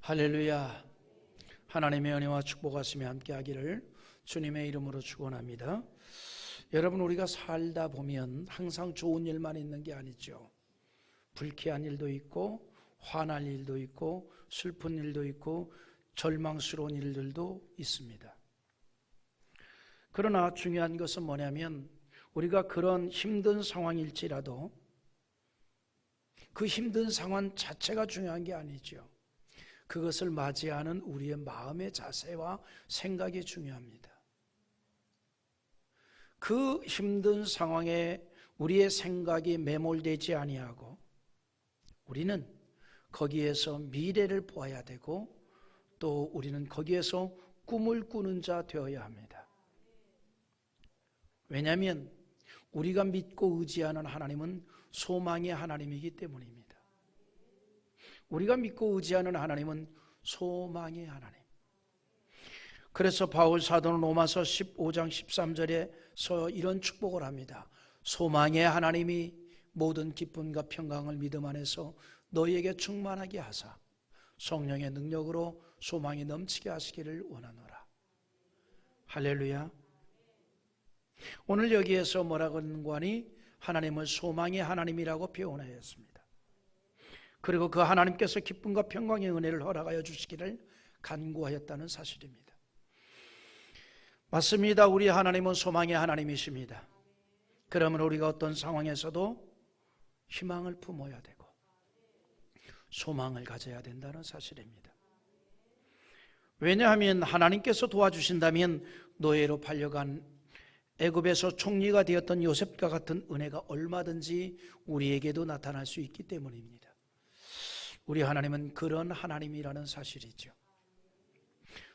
할렐루야. 하나님의 은혜와 축복하심이 함께하기를 주님의 이름으로 축원합니다. 여러분, 우리가 살다 보면 항상 좋은 일만 있는 게 아니죠. 불쾌한 일도 있고 화날 일도 있고 슬픈 일도 있고 절망스러운 일들도 있습니다. 그러나 중요한 것은 뭐냐면 우리가 그런 힘든 상황일지라도 그 힘든 상황 자체가 중요한 게 아니죠. 그것을 맞이하는 우리의 마음의 자세와 생각이 중요합니다. 그 힘든 상황에 우리의 생각이 매몰되지 아니하고 우리는 거기에서 미래를 보아야 되고 또 우리는 거기에서 꿈을 꾸는 자 되어야 합니다. 왜냐하면 우리가 믿고 의지하는 하나님은 소망의 하나님이기 때문입니다. 우리가 믿고 의지하는 하나님은 소망의 하나님. 그래서 바울 사도는 로마서 15장 13절에서 이런 축복을 합니다. 소망의 하나님이 모든 기쁨과 평강을 믿음 안에서 너희에게 충만하게 하사 성령의 능력으로 소망이 넘치게 하시기를 원하노라. 할렐루야. 오늘 여기에서 뭐라고 하는고 하니 하나님을 소망의 하나님이라고 표현하였습니다. 그리고 그 하나님께서 기쁨과 평강의 은혜를 허락하여 주시기를 간구하였다는 사실입니다. 맞습니다. 우리 하나님은 소망의 하나님이십니다. 그러면 우리가 어떤 상황에서도 희망을 품어야 되고 소망을 가져야 된다는 사실입니다. 왜냐하면 하나님께서 도와주신다면 노예로 팔려간 애굽에서 총리가 되었던 요셉과 같은 은혜가 얼마든지 우리에게도 나타날 수 있기 때문입니다. 우리 하나님은 그런 하나님이라는 사실이죠.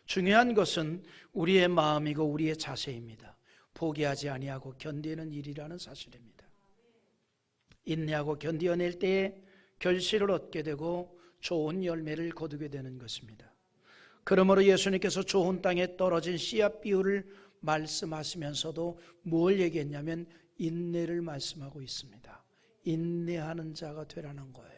중요한 것은 우리의 마음이고 우리의 자세입니다. 포기하지 아니하고 견디는 일이라는 사실입니다. 인내하고 견디어낼 때에 결실을 얻게 되고 좋은 열매를 거두게 되는 것입니다. 그러므로 예수님께서 좋은 땅에 떨어진 씨앗 비유를 말씀하시면서도 뭘 얘기했냐면 인내를 말씀하고 있습니다. 인내하는 자가 되라는 거예요.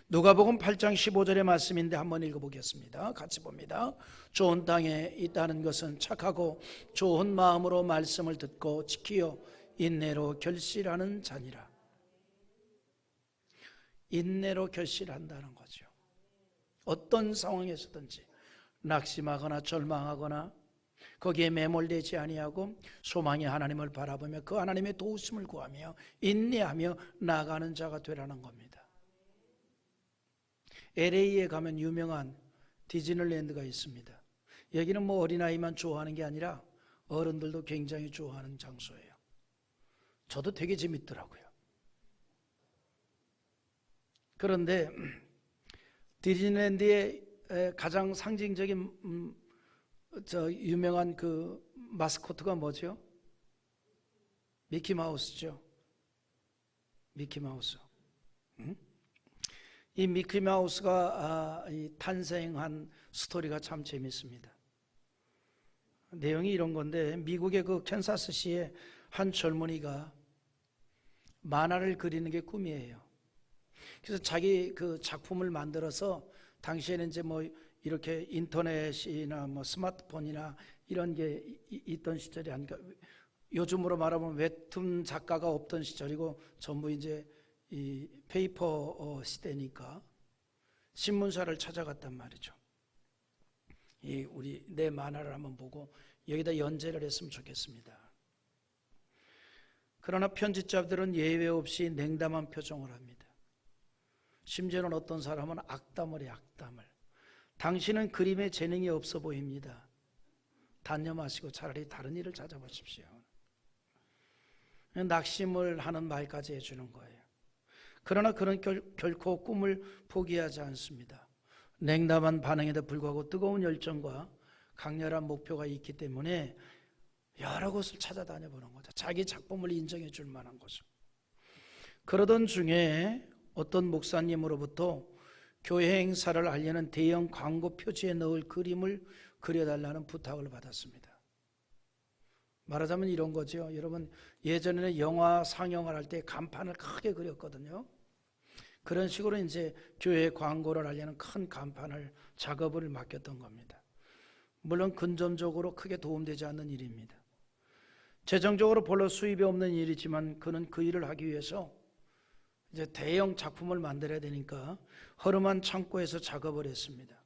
누가복음 8장 15절의 말씀인데 한번 읽어보겠습니다. 같이 봅니다. 좋은 땅에 있다는 것은 착하고 좋은 마음으로 말씀을 듣고 지키어 인내로 결실하는 자니라. 인내로 결실한다는 거죠. 어떤 상황에서든지 낙심하거나 절망하거나 거기에 매몰되지 아니하고 소망의 하나님을 바라보며 그 하나님의 도우심을 구하며 인내하며 나아가는 자가 되라는 겁니다. LA에 가면 유명한 디즈니랜드가 있습니다. 여기는 뭐 어린아이만 좋아하는 게 아니라 어른들도 굉장히 좋아하는 장소예요. 저도 되게 재밌더라고요. 그런데 디즈니랜드의 가장 상징적인 유명한 그 마스코트가 뭐죠? 미키마우스죠. 미키마우스. 이 미키마우스가 탄생한 스토리가 참 재밌습니다. 내용이 이런 건데 미국의 그 캔사스시의 한 젊은이가 만화를 그리는 게 꿈이에요. 그래서 자기 그 작품을 만들어서 당시에는 이제 뭐 이렇게 인터넷이나 뭐 스마트폰이나 이런 게 있던 시절이 아닌가. 요즘으로 말하면 웹툰 작가가 없던 시절이고 전부 이제 이 페이퍼 시대니까 신문사를 찾아갔단 말이죠. 우리 내 만화를 한번 보고 여기다 연재를 했으면 좋겠습니다. 그러나 편집자들은 예외 없이 냉담한 표정을 합니다. 심지어는 어떤 사람은 악담을 해요. 악담을. 당신은 그림에 재능이 없어 보입니다. 단념하시고 차라리 다른 일을 찾아보십시오. 낙심을 하는 말까지 해주는 거예요. 그러나 그는 결코 꿈을 포기하지 않습니다. 냉담한 반응에도 불구하고 뜨거운 열정과 강렬한 목표가 있기 때문에 여러 곳을 찾아다녀 보는 거죠. 자기 작품을 인정해 줄 만한 곳을. 그러던 중에 어떤 목사님으로부터 교회 행사를 알리는 대형 광고 표지에 넣을 그림을 그려달라는 부탁을 받았습니다. 말하자면 이런 거죠. 여러분, 예전에는 영화 상영을 할 때 간판을 크게 그렸거든요. 그런 식으로 이제 교회 광고를 하려는 큰 간판을 작업을 맡겼던 겁니다. 물론 금전적으로 크게 도움되지 않는 일입니다. 재정적으로 별로 수입이 없는 일이지만 그는 그 일을 하기 위해서 이제 대형 작품을 만들어야 되니까 허름한 창고에서 작업을 했습니다.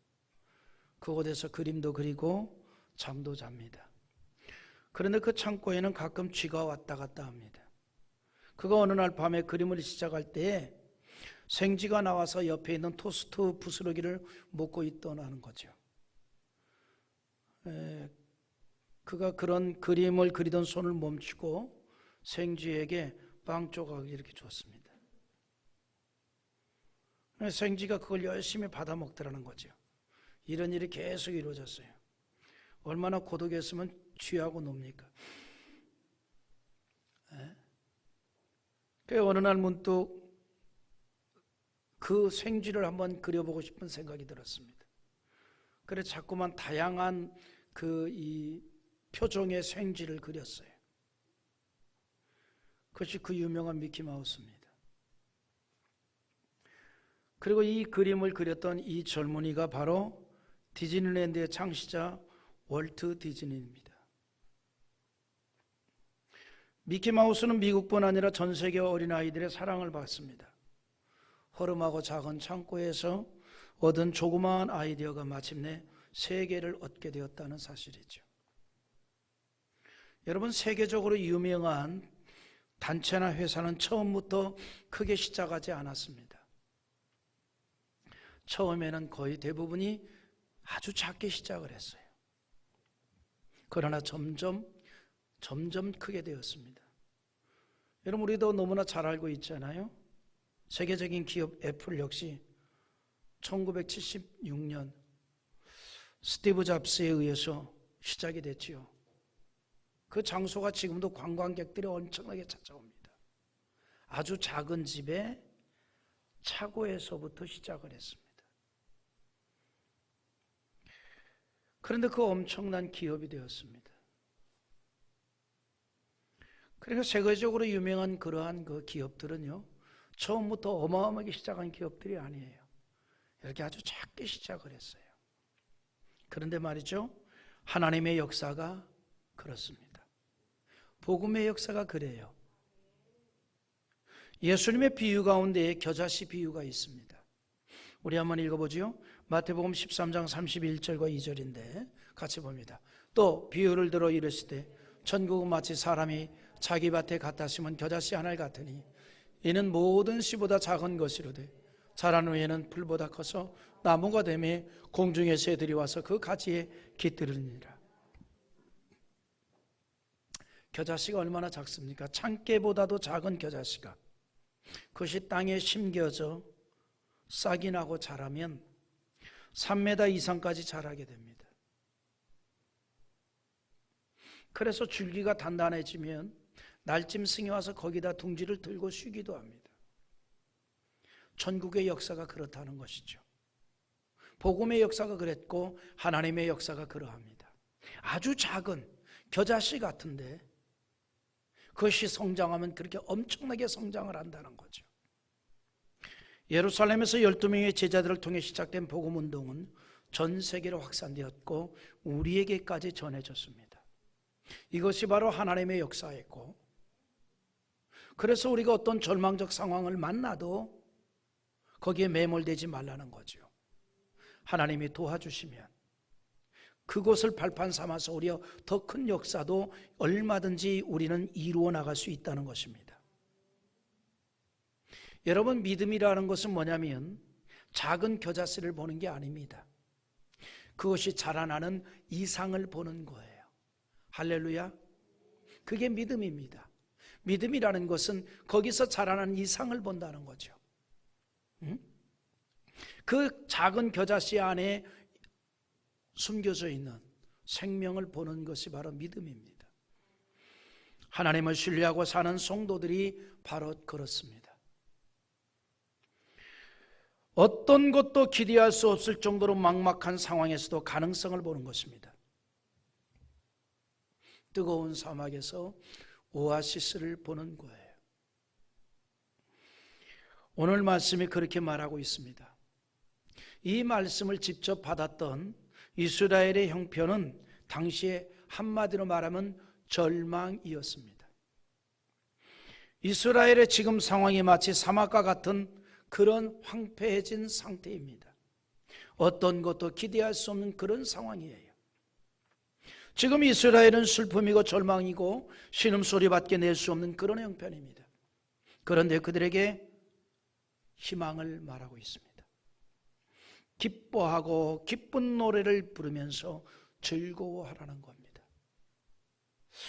그곳에서 그림도 그리고 잠도 잡니다. 그런데 그 창고에는 가끔 쥐가 왔다 갔다 합니다. 그가 어느 날 밤에 그림을 시작할 때에 생쥐가 나와서 옆에 있는 토스트 부스러기를 먹고 있더라는 거죠. 그가 그런 그림을 그리던 손을 멈추고 생쥐에게 빵 조각을 이렇게 줬습니다. 생쥐가 그걸 열심히 받아 먹더라는 거죠. 이런 일이 계속 이루어졌어요. 얼마나 고독했으면 쥐하고 놉니까? 그 어느 날 문득 그 생쥐를 한번 그려보고 싶은 생각이 들었습니다. 그래서 자꾸만 다양한 이 표정의 생쥐를 그렸어요. 그것이 그 유명한 미키마우스입니다. 그리고 이 그림을 그렸던 이 젊은이가 바로 디즈니랜드의 창시자 월트 디즈니입니다. 미키마우스는 미국뿐 아니라 전 세계 어린아이들의 사랑을 받습니다. 허름하고 작은 창고에서 얻은 조그마한 아이디어가 마침내 세계를 얻게 되었다는 사실이죠. 여러분, 세계적으로 유명한 단체나 회사는 처음부터 크게 시작하지 않았습니다. 처음에는 거의 대부분이 아주 작게 시작을 했어요. 그러나 점점 크게 되었습니다. 여러분, 우리도 너무나 잘 알고 있잖아요. 세계적인 기업 애플 역시 1976년 스티브 잡스에 의해서 시작이 됐지요. 그 장소가 지금도 관광객들이 엄청나게 찾아옵니다. 아주 작은 집에 차고에서부터 시작을 했습니다. 그런데 그 엄청난 기업이 되었습니다. 그래서 세계적으로 유명한 그러한 그 기업들은요, 처음부터 어마어마하게 시작한 기업들이 아니에요. 이렇게 아주 작게 시작을 했어요. 그런데 말이죠, 하나님의 역사가 그렇습니다. 복음의 역사가 그래요. 예수님의 비유 가운데 겨자씨 비유가 있습니다. 우리 한번 읽어보죠. 마태복음 13장 31절과 2절인데 같이 봅니다. 또 비유를 들어 이르시되 천국은 마치 사람이 자기 밭에 갖다 심은 겨자씨 하나를 같으니 이는 모든 씨보다 작은 것이로되 자란 후에는 풀보다 커서 나무가 되매 공중의 새들이 와서 그 가지에 깃들으니라. 겨자씨가 얼마나 작습니까? 참깨보다도 작은 겨자씨가 그것이 땅에 심겨져 싹이 나고 자라면 3m 이상까지 자라게 됩니다. 그래서 줄기가 단단해지면 날짐승이 와서 거기다 둥지를 들고 쉬기도 합니다. 천국의 역사가 그렇다는 것이죠. 복음의 역사가 그랬고 하나님의 역사가 그러합니다. 아주 작은 겨자씨 같은데 그것이 성장하면 그렇게 엄청나게 성장을 한다는 거죠. 예루살렘에서 12명의 제자들을 통해 시작된 복음운동은 전 세계로 확산되었고 우리에게까지 전해졌습니다. 이것이 바로 하나님의 역사였고, 그래서 우리가 어떤 절망적 상황을 만나도 거기에 매몰되지 말라는 거죠. 하나님이 도와주시면 그곳을 발판 삼아서 오히려 더 큰 역사도 얼마든지 우리는 이루어 나갈 수 있다는 것입니다. 여러분, 믿음이라는 것은 뭐냐면 작은 겨자씨를 보는 게 아닙니다. 그것이 자라나는 이상을 보는 거예요. 할렐루야. 그게 믿음입니다. 믿음이라는 것은 거기서 자라나는 이상을 본다는 거죠. 그 작은 겨자씨 안에 숨겨져 있는 생명을 보는 것이 바로 믿음입니다. 하나님을 신뢰하고 사는 성도들이 바로 그렇습니다. 어떤 것도 기대할 수 없을 정도로 막막한 상황에서도 가능성을 보는 것입니다. 뜨거운 사막에서 오아시스를 보는 거예요. 오늘 말씀이 그렇게 말하고 있습니다. 이 말씀을 직접 받았던 이스라엘의 형편은 당시에 한마디로 말하면 절망이었습니다. 이스라엘의 지금 상황이 마치 사막과 같은 그런 황폐해진 상태입니다. 어떤 것도 기대할 수 없는 그런 상황이에요. 지금 이스라엘은 슬픔이고 절망이고 신음소리밖에 낼 수 없는 그런 형편입니다. 그런데 그들에게 희망을 말하고 있습니다. 기뻐하고 기쁜 노래를 부르면서 즐거워하라는 겁니다.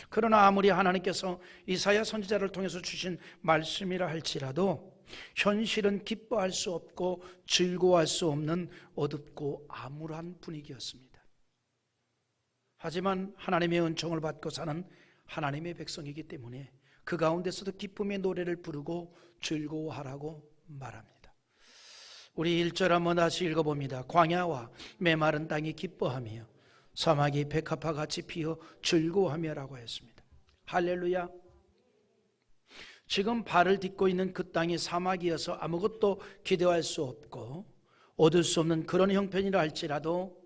그러나 아무리 하나님께서 이사야 선지자를 통해서 주신 말씀이라 할지라도 현실은 기뻐할 수 없고 즐거워할 수 없는 어둡고 암울한 분위기였습니다. 하지만 하나님의 은총을 받고 사는 하나님의 백성이기 때문에 그 가운데서도 기쁨의 노래를 부르고 즐거워하라고 말합니다. 우리 1절 한번 다시 읽어봅니다. 광야와 메마른 땅이 기뻐하며 사막이 백합화 같이 피어 즐거워하며라고 했습니다. 할렐루야. 지금 발을 딛고 있는 그 땅이 사막이어서 아무것도 기대할 수 없고 얻을 수 없는 그런 형편이라 할지라도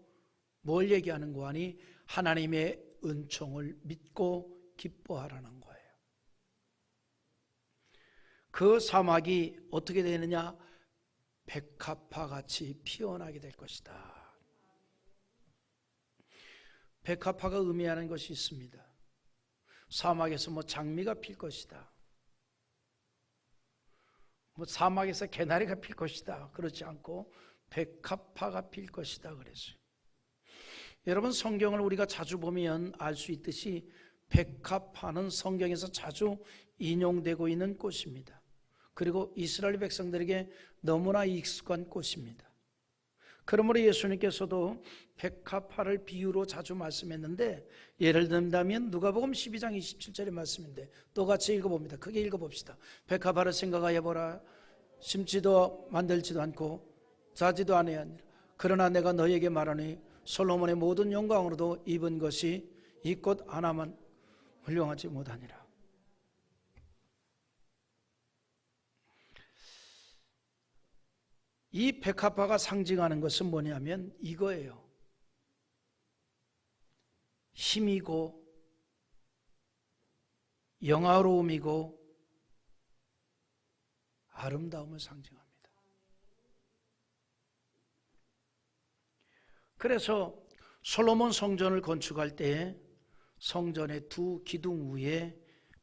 뭘 얘기하는 거 아니? 하나님의 은총을 믿고 기뻐하라는 거예요. 그 사막이 어떻게 되느냐? 백합화 같이 피어나게 될 것이다. 백합화가 의미하는 것이 있습니다. 사막에서 장미가 필 것이다. 사막에서 개나리가 필 것이다. 그렇지 않고 백합화가 필 것이다 그랬어요. 여러분, 성경을 우리가 자주 보면 알 수 있듯이 백합화는 성경에서 자주 인용되고 있는 꽃입니다. 그리고 이스라엘 백성들에게 너무나 익숙한 꽃입니다. 그러므로 예수님께서도 백합화를 비유로 자주 말씀했는데, 예를 든다면 누가복음 12장 27절의 말씀인데 또 같이 읽어봅니다. 크게 읽어봅시다. 백합화를 생각하여 보라. 심지도 만들지도 않고 자지도 아니하니라. 그러나 내가 너에게 말하니 솔로몬의 모든 영광으로도 입은 것이 이 꽃 하나만 훌륭하지 못하니라. 이 백합화가 상징하는 것은 뭐냐면 이거예요. 힘이고 영화로움이고 아름다움을 상징합니다. 그래서 솔로몬 성전을 건축할 때 성전의 두 기둥 위에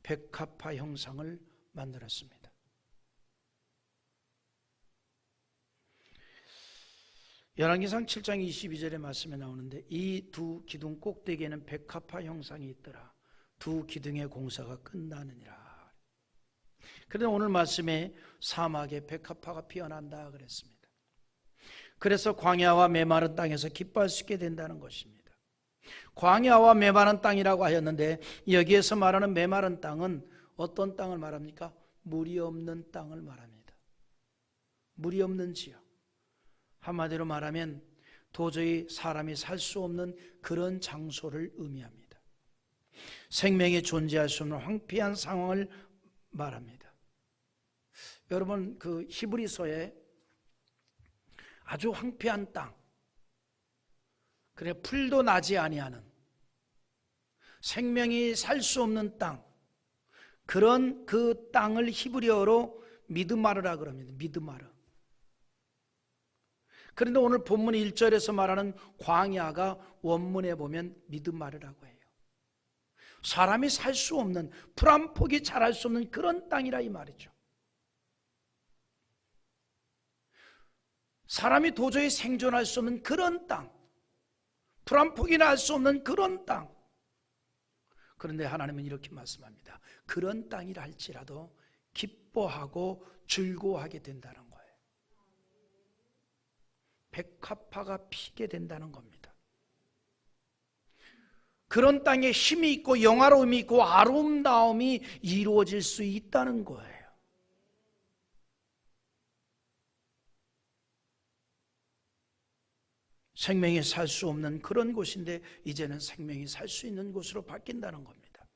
백합화 형상을 만들었습니다. 열왕기상 7장 22절의 말씀에 나오는데 이 두 기둥 꼭대기에는 백합화 형상이 있더라. 두 기둥의 공사가 끝나느니라. 그런데 오늘 말씀에 사막에 백합화가 피어난다 그랬습니다. 그래서 광야와 메마른 땅에서 기뻐할 수 있게 된다는 것입니다. 광야와 메마른 땅이라고 하였는데 여기에서 말하는 메마른 땅은 어떤 땅을 말합니까? 물이 없는 땅을 말합니다. 물이 없는 지역. 한마디로 말하면 도저히 사람이 살 수 없는 그런 장소를 의미합니다. 생명이 존재할 수 없는 황폐한 상황을 말합니다. 여러분, 그 히브리서에 아주 황폐한 땅, 그래 풀도 나지 아니하는 생명이 살 수 없는 땅, 그런 그 땅을 히브리어로 미드마르라 그럽니다. 미드마르. 그런데 오늘 본문 1절에서 말하는 광야가 원문에 보면 미드마르라고 해요. 사람이 살 수 없는, 풀 한 폭이 자랄 수 없는 그런 땅이라 이 말이죠. 사람이 도저히 생존할 수 없는 그런 땅, 풀 한 폭이나 할 수 없는 그런 땅. 그런데 하나님은 이렇게 말씀합니다. 그런 땅이라 할지라도 기뻐하고 즐거워하게 된다는 거예요. 백합화가 피게 된다는 겁니다. 그런 땅에 힘이 있고 영화로움이 있고 아름다움이 이루어질 수 있다는 거예요. 생명이 살 수 없는 그런 곳인데 이제는 생명이 살 수 있는 곳으로 바뀐다는 겁니다.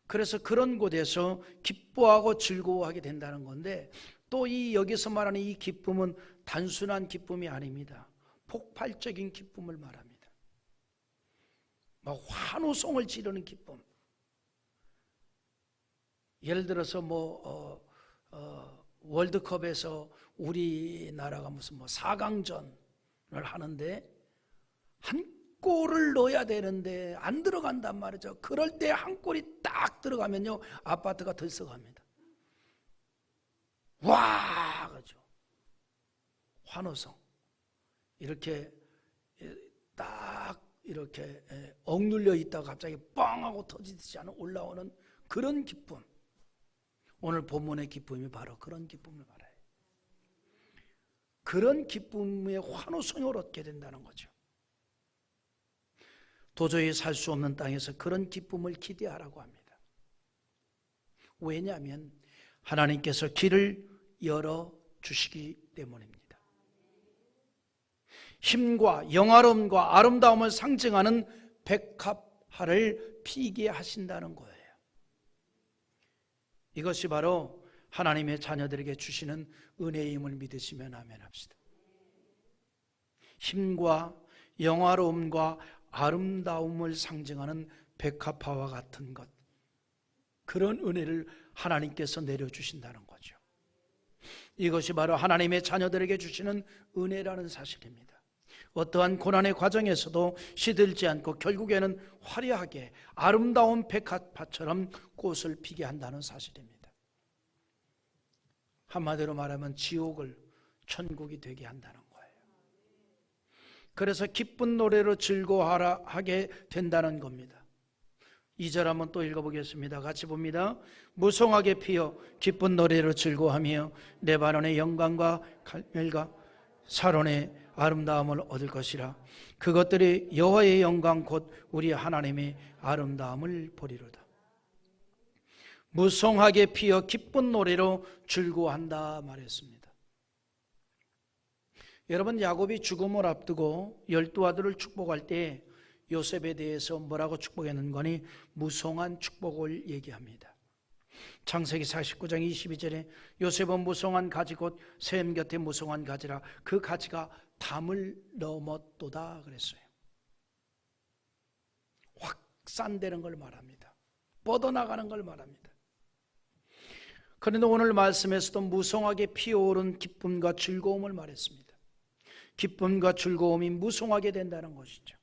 그래서 그런 곳에서 기뻐하고 즐거워하게 된다는 건데, 또 이 여기서 말하는 이 기쁨은 단순한 기쁨이 아닙니다. 폭발적인 기쁨을 말합니다. 막 환호성을 지르는 기쁨. 예를 들어서 월드컵에서 우리나라가 무슨 4강전을 하는데 한 골을 넣어야 되는데 안 들어간단 말이죠. 그럴 때 한 골이 딱 들어가면요, 아파트가 들썩합니다. 와! 그죠. 환호성. 이렇게 딱 이렇게 억눌려 있다가 갑자기 뻥 하고 터지지 않아 올라오는 그런 기쁨. 오늘 본문의 기쁨이 바로 그런 기쁨을 말해요. 그런 기쁨의 환호성을 얻게 된다는 거죠. 도저히 살 수 없는 땅에서 그런 기쁨을 기대하라고 합니다. 왜냐하면 하나님께서 길을 열어주시기 때문입니다. 힘과 영화로움과 아름다움을 상징하는 백합화를 피게 하신다는 거예요. 이것이 바로 하나님의 자녀들에게 주시는 은혜임을 믿으시면 아멘 합시다. 힘과 영화로움과 아름다움을 상징하는 백합화와 같은 것, 그런 은혜를 하나님께서 내려주신다는 거죠. 이것이 바로 하나님의 자녀들에게 주시는 은혜라는 사실입니다. 어떠한 고난의 과정에서도 시들지 않고 결국에는 화려하게 아름다운 백합화처럼 꽃을 피게 한다는 사실입니다. 한마디로 말하면 지옥을 천국이 되게 한다는 거예요. 그래서 기쁜 노래로 즐거워하게 된다는 겁니다. 2절 한번 또 읽어보겠습니다. 같이 봅니다. 무성하게 피어 기쁜 노래로 즐거워하며 레바논의 영광과 갈멜과 사론의 아름다움을 얻을 것이라. 그것들이 여호와의 영광 곧 우리 하나님의 아름다움을 보리로다. 무성하게 피어 기쁜 노래로 즐거워한다 말했습니다. 여러분, 야곱이 죽음을 앞두고 12아들을 축복할 때 요셉에 대해서 뭐라고 축복했는 거니? 무성한 축복을 얘기합니다. 창세기 49장 22절에 요셉은 무성한 가지 곧 샘 곁에 무성한 가지라. 그 가지가 담을 넘었도다 그랬어요. 확산되는 걸 말합니다. 뻗어나가는 걸 말합니다. 그런데 오늘 말씀에서도 무성하게 피어오른 기쁨과 즐거움을 말했습니다. 기쁨과 즐거움이 무성하게 된다는 것이죠.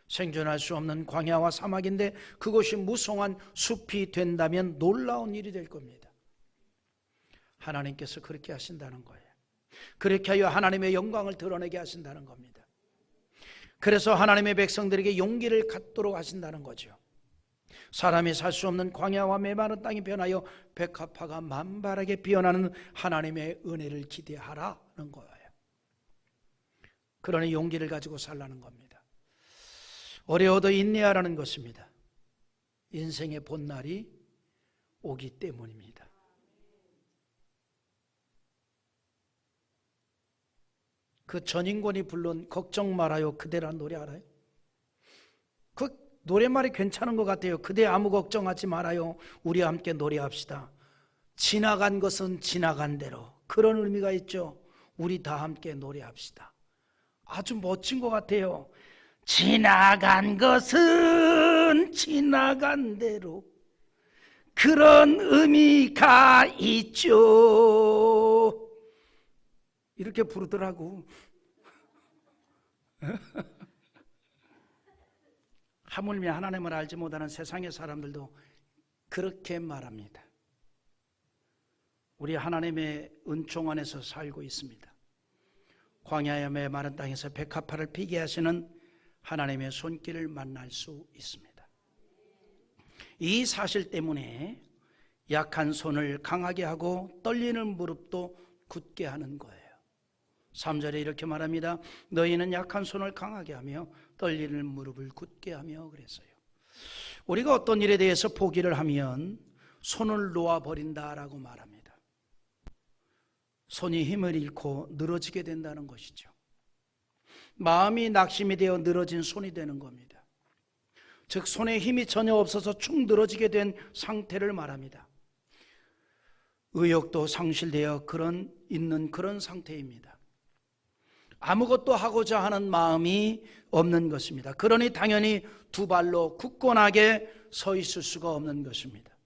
생존할 수 없는 광야와 사막인데 그것이 무성한 숲이 된다면 놀라운 일이 될 겁니다. 하나님께서 그렇게 하신다는 거예요. 그렇게 하여 하나님의 영광을 드러내게 하신다는 겁니다. 그래서 하나님의 백성들에게 용기를 갖도록 하신다는 거죠. 사람이 살 수 없는 광야와 메마른 땅이 변하여 백합화가 만발하게 피어나는 하나님의 은혜를 기대하라는 거예요. 그러니 용기를 가지고 살라는 겁니다. 어려워도 인내하라는 것입니다. 인생의 본날이 오기 때문입니다. 그 전인권이 부른 걱정 말아요 그대란 노래 알아요? 그 노랫말이 괜찮은 것 같아요. 그대 아무 걱정하지 말아요. 우리 함께 노래합시다. 지나간 것은 지나간 대로. 그런 의미가 있죠. 우리 다 함께 노래합시다. 아주 멋진 것 같아요. 지나간 것은 지나간 대로. 그런 의미가 있죠. 이렇게 부르더라고. 하물며 하나님을 알지 못하는 세상의 사람들도 그렇게 말합니다. 우리 하나님의 은총 안에서 살고 있습니다. 광야의 메마른 땅에서 백합화를 피게 하시는 하나님의 손길을 만날 수 있습니다. 이 사실 때문에 약한 손을 강하게 하고 떨리는 무릎도 굳게 하는 거예요. 3절에 이렇게 말합니다. 너희는 약한 손을 강하게 하며 떨리는 무릎을 굳게 하며 그랬어요. 우리가 어떤 일에 대해서 포기를 하면 손을 놓아버린다라고 말합니다. 손이 힘을 잃고 늘어지게 된다는 것이죠. 마음이 낙심이 되어 늘어진 손이 되는 겁니다. 즉 손에 힘이 전혀 없어서 축 늘어지게 된 상태를 말합니다. 의욕도 상실되어 있는 그런 상태입니다. 아무것도 하고자 하는 마음이 없는 것입니다. 그러니 당연히 두 발로 굳건하게 서 있을 수가 없는 것입니다.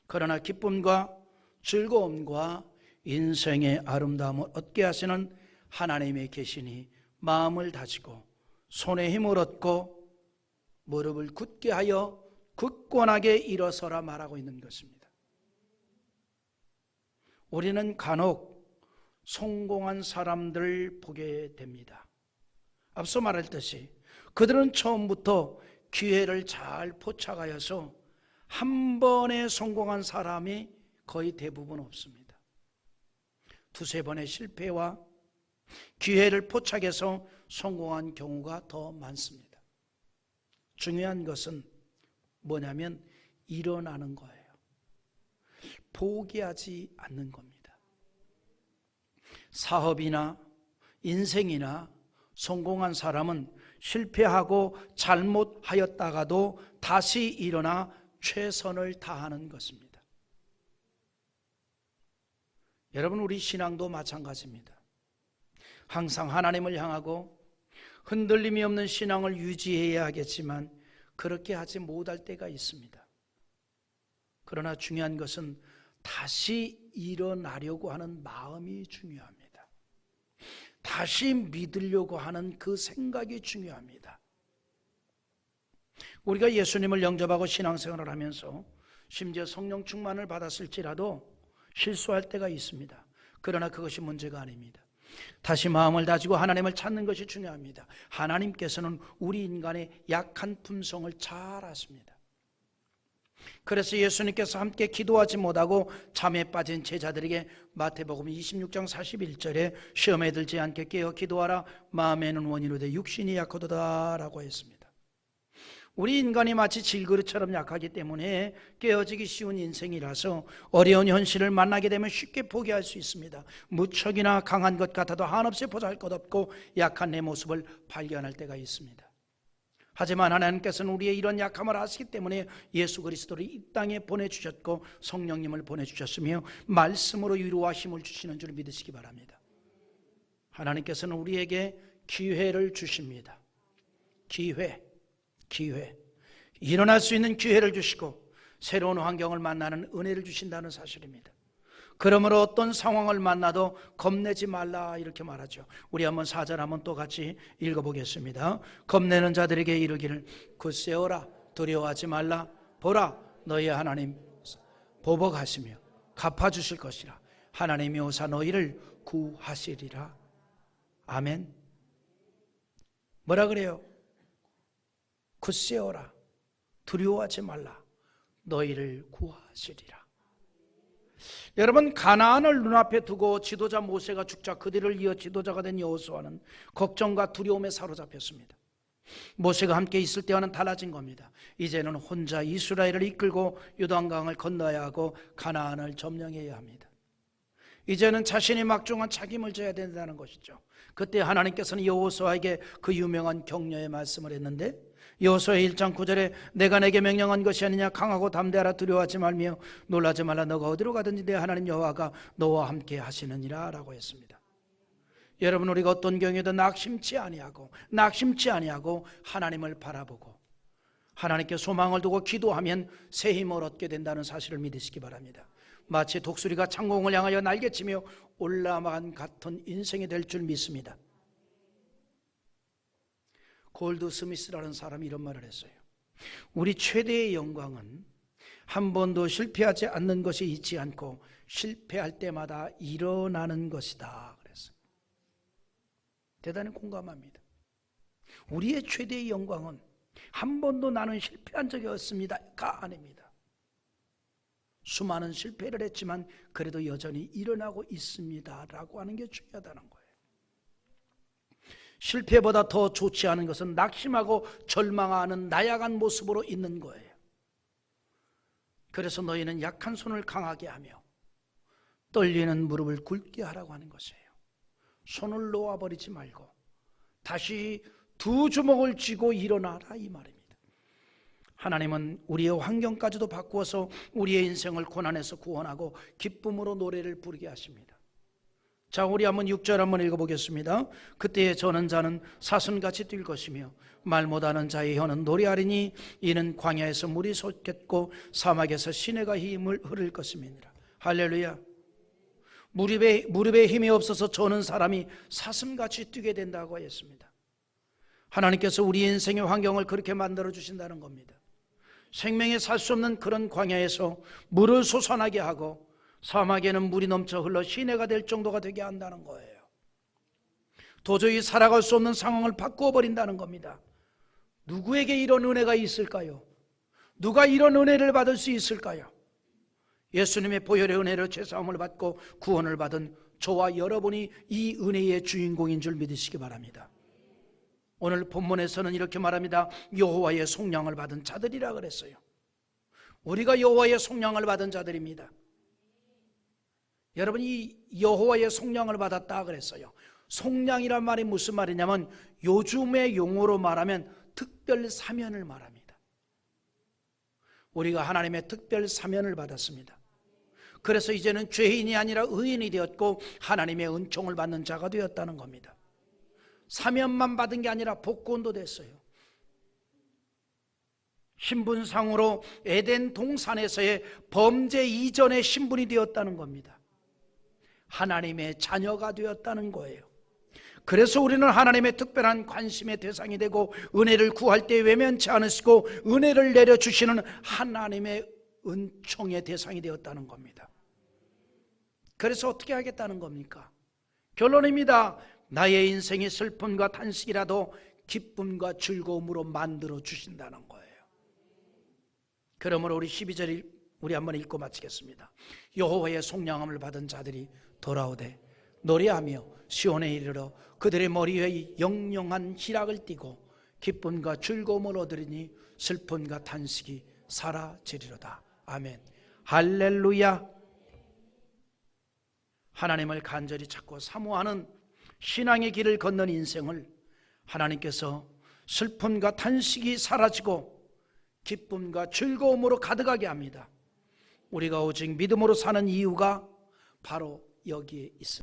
그러나 기쁨과 즐거움과 인생의 아름다움을 얻게 하시는 하나님의 계시니 마음을 다지고 손에 힘을 얻고 무릎을 굳게 하여 굳건하게 일어서라 말하고 있는 것입니다. 우리는 간혹 성공한 사람들을 보게 됩니다. 앞서 말했듯이 그들은 처음부터 기회를 잘 포착하여서 한 번에 성공한 사람이 거의 대부분 없습니다. 두세 번의 실패와 기회를 포착해서 성공한 경우가 더 많습니다. 중요한 것은 뭐냐면 일어나는 거예요. 포기하지 않는 겁니다. 사업이나 인생이나 성공한 사람은 실패하고 잘못하였다가도 다시 일어나 최선을 다하는 것입니다. 여러분, 우리 신앙도 마찬가지입니다. 항상 하나님을 향하고 흔들림이 없는 신앙을 유지해야 하겠지만 그렇게 하지 못할 때가 있습니다. 그러나 중요한 것은 다시 일어나려고 하는 마음이 중요합니다. 다시 믿으려고 하는 그 생각이 중요합니다. 우리가 예수님을 영접하고 신앙생활을 하면서 심지어 성령 충만을 받았을지라도 실수할 때가 있습니다. 그러나 그것이 문제가 아닙니다. 다시 마음을 다지고 하나님을 찾는 것이 중요합니다. 하나님께서는 우리 인간의 약한 품성을 잘 아십니다. 그래서 예수님께서 함께 기도하지 못하고 잠에 빠진 제자들에게 마태복음 26장 41절에 시험에 들지 않게 깨어 기도하라 마음에는 원이로되 육신이 약하도다 라고 했습니다. 우리 인간이 마치 질그릇처럼 약하기 때문에 깨어지기 쉬운 인생이라서 어려운 현실을 만나게 되면 쉽게 포기할 수 있습니다. 무척이나 강한 것 같아도 한없이 보잘것없고 약한 내 모습을 발견할 때가 있습니다. 하지만 하나님께서는 우리의 이런 약함을 아시기 때문에 예수 그리스도를 이 땅에 보내주셨고 성령님을 보내주셨으며 말씀으로 위로와 힘을 주시는 줄 믿으시기 바랍니다. 하나님께서는 우리에게 기회를 주십니다. 기회. 일어날 수 있는 기회를 주시고 새로운 환경을 만나는 은혜를 주신다는 사실입니다. 그러므로 어떤 상황을 만나도 겁내지 말라 이렇게 말하죠. 우리 한번 4절 한번 또 같이 읽어보겠습니다. 겁내는 자들에게 이르기를 굳세어라 두려워하지 말라 보라 너희 하나님 보복하시며 갚아주실 것이라 하나님이 오사 너희를 구하시리라. 아멘. 뭐라 그래요? 굳세어라 두려워하지 말라 너희를 구하시리라. 여러분, 가나안을 눈앞에 두고 지도자 모세가 죽자 그들을 이어 지도자가 된 여호수아는 걱정과 두려움에 사로잡혔습니다. 모세가 함께 있을 때와는 달라진 겁니다. 이제는 혼자 이스라엘을 이끌고 요단강을 건너야 하고 가나안을 점령해야 합니다. 이제는 자신이 막중한 책임을 져야 된다는 것이죠. 그때 하나님께서는 여호수아에게 그 유명한 격려의 말씀을 했는데 여호수아 1장 9절에 내가 내게 명령한 것이 아니냐 강하고 담대하라 두려워하지 말며 놀라지 말라 너가 어디로 가든지 내 하나님 여호와가 너와 함께 하시느니라 라고 했습니다. 여러분, 우리가 어떤 경우에도 낙심치 아니하고 하나님을 바라보고 하나님께 소망을 두고 기도하면 새 힘을 얻게 된다는 사실을 믿으시기 바랍니다. 마치 독수리가 창공을 향하여 날개치며 올라만 같은 인생이 될 줄 믿습니다. 골드 스미스라는 사람이 이런 말을 했어요. 우리 최대의 영광은 한 번도 실패하지 않는 것이 있지 않고 실패할 때마다 일어나는 것이다 그랬어요. 대단히 공감합니다. 우리의 최대의 영광은 한 번도 나는 실패한 적이 없습니다가 아닙니다. 수많은 실패를 했지만 그래도 여전히 일어나고 있습니다 라고 하는 게 중요하다는 거예요. 실패보다 더 좋지 않은 것은 낙심하고 절망하는 나약한 모습으로 있는 거예요. 그래서 너희는 약한 손을 강하게 하며 떨리는 무릎을 굳게 하라고 하는 것이에요. 손을 놓아버리지 말고 다시 두 주먹을 쥐고 일어나라 이 말입니다. 하나님은 우리의 환경까지도 바꾸어서 우리의 인생을 고난에서 구원하고 기쁨으로 노래를 부르게 하십니다. 자, 우리 한번 6절 한번 읽어보겠습니다. 그때에 저는 자는 사슴같이 뛸 것이며 말 못하는 자의 혀는 노래하리니 이는 광야에서 물이 솟겠고 사막에서 시내가 힘을 흐를 것임이니라. 할렐루야. 무릎에 힘이 없어서 저는 사람이 사슴같이 뛰게 된다고 했습니다. 하나님께서 우리 인생의 환경을 그렇게 만들어 주신다는 겁니다. 생명에 살 수 없는 그런 광야에서 물을 솟아나게 하고 사막에는 물이 넘쳐 흘러 시내가 될 정도가 되게 한다는 거예요. 도저히 살아갈 수 없는 상황을 바꾸어 버린다는 겁니다. 누구에게 이런 은혜가 있을까요? 누가 이런 은혜를 받을 수 있을까요? 예수님의 보혈의 은혜로 죄사함을 받고 구원을 받은 저와 여러분이 이 은혜의 주인공인 줄 믿으시기 바랍니다. 오늘 본문에서는 이렇게 말합니다. 여호와의 속량을 받은 자들이라 그랬어요. 우리가 여호와의 속량을 받은 자들입니다. 여러분이 여호와의 속량을 받았다 그랬어요. 속량이란 말이 무슨 말이냐면 요즘의 용어로 말하면 특별 사면을 말합니다. 우리가 하나님의 특별 사면을 받았습니다. 그래서 이제는 죄인이 아니라 의인이 되었고 하나님의 은총을 받는 자가 되었다는 겁니다. 사면만 받은 게 아니라 복권도 됐어요. 신분상으로 에덴 동산에서의 범죄 이전의 신분이 되었다는 겁니다. 하나님의 자녀가 되었다는 거예요. 그래서 우리는 하나님의 특별한 관심의 대상이 되고 은혜를 구할 때 외면치 않으시고 은혜를 내려주시는 하나님의 은총의 대상이 되었다는 겁니다. 그래서 어떻게 하겠다는 겁니까? 결론입니다. 나의 인생이 슬픔과 탄식이라도 기쁨과 즐거움으로 만들어 주신다는 거예요. 그러므로 우리 12절 우리 한번 읽고 마치겠습니다. 여호와의 속량함을 받은 자들이 돌아오되 노래하며 시온에 이르러 그들의 머리 위에 영영한 희락을 띠고 기쁨과 즐거움을 얻으리니 슬픔과 탄식이 사라지리로다. 아멘. 할렐루야. 하나님을 간절히 찾고 사모하는 신앙의 길을 걷는 인생을 하나님께서 슬픔과 탄식이 사라지고 기쁨과 즐거움으로 가득하게 합니다. 우리가 오직 믿음으로 사는 이유가 바로 여기에 있습니다.